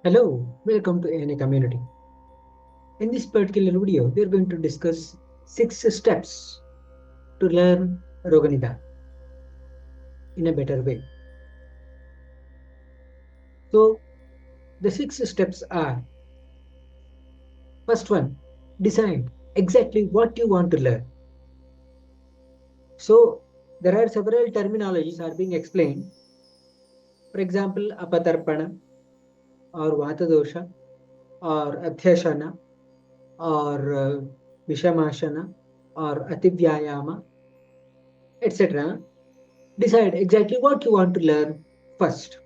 Hello, welcome to ANA community. In this particular video, we are going to discuss 6 steps to learn Roga Nidana in a better way. So, the 6 steps are: first one, decide exactly what you want to learn. So, there are several terminologies are being explained. For example, apatarpana or vata dosha or adhyasana or vishamashana or ativyayama, etc. Decide exactly what you want to learn first.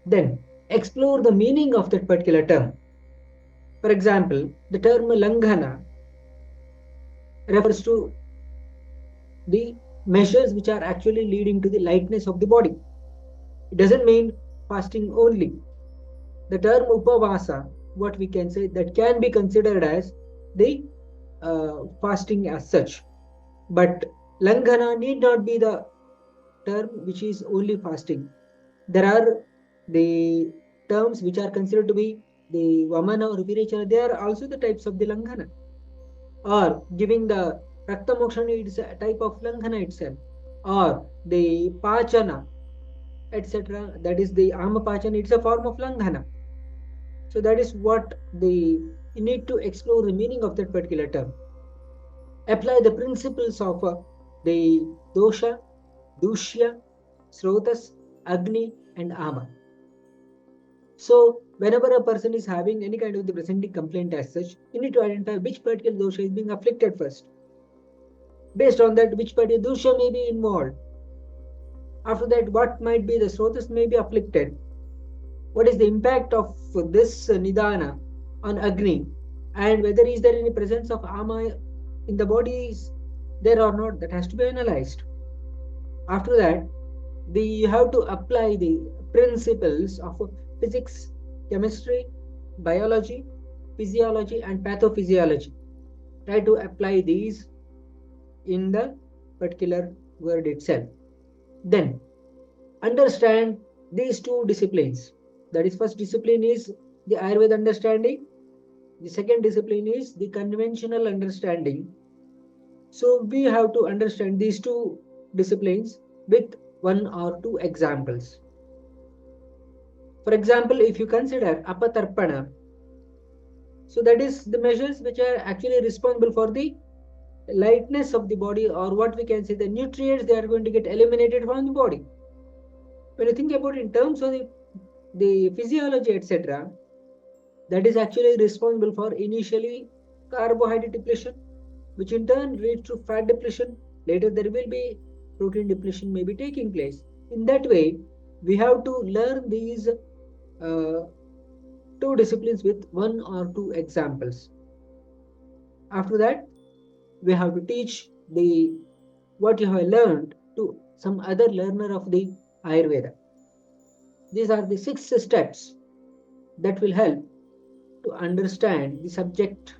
Then explore the meaning of that particular term. For example, the term langhana refers to the measures which are actually leading to the lightness of the body. It doesn't mean fasting only. The term upavasa, what we can say, that can be considered as the fasting as such. But langhana need not be the term which is only fasting. There are the terms which are considered to be the Vamana or Virechana, they are also the types of the Langhana. Or giving the Rakta Mokshana is a type of Langhana itself. Or the Pachana, etc. That is the Ama Pachana, it's a form of Langhana. So that is what you need to explore the meaning of that particular term. Apply the principles of the dosha, dushya, srotas, agni, and ama. So, whenever a person is having any kind of the presenting complaint as such, you need to identify which particular dosha is being afflicted first. Based on that, which particular dosha may be involved. After that, what might be the srotas may be afflicted. What is the impact of this nidana on agni, and whether is there any presence of ama in the body is there or not, that has to be analyzed. After that, you have to apply the principles of physics, chemistry, biology, physiology, and pathophysiology. Try to apply these in the particular word itself. Then understand these two disciplines. That is, first discipline is the Ayurveda understanding. The second discipline is the conventional understanding. So we have to understand these two disciplines with one or two examples. For example, if you consider apatarpana, so that is the measures which are actually responsible for the lightness of the body, or what we can say the nutrients they are going to get eliminated from the body. When you think about it in terms of the physiology, etc., that is actually responsible for initially carbohydrate depletion, which in turn leads to fat depletion. Later there will be protein depletion may be taking place. In that way, we have to learn these two disciplines with one or two examples. After that, we have to teach the what you have learned to some other learner of the Ayurveda. These are the 6 steps that will help to understand the subject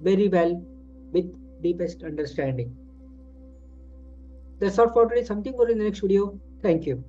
very well with deepest understanding. That's all for today. Something more in the next video. Thank you.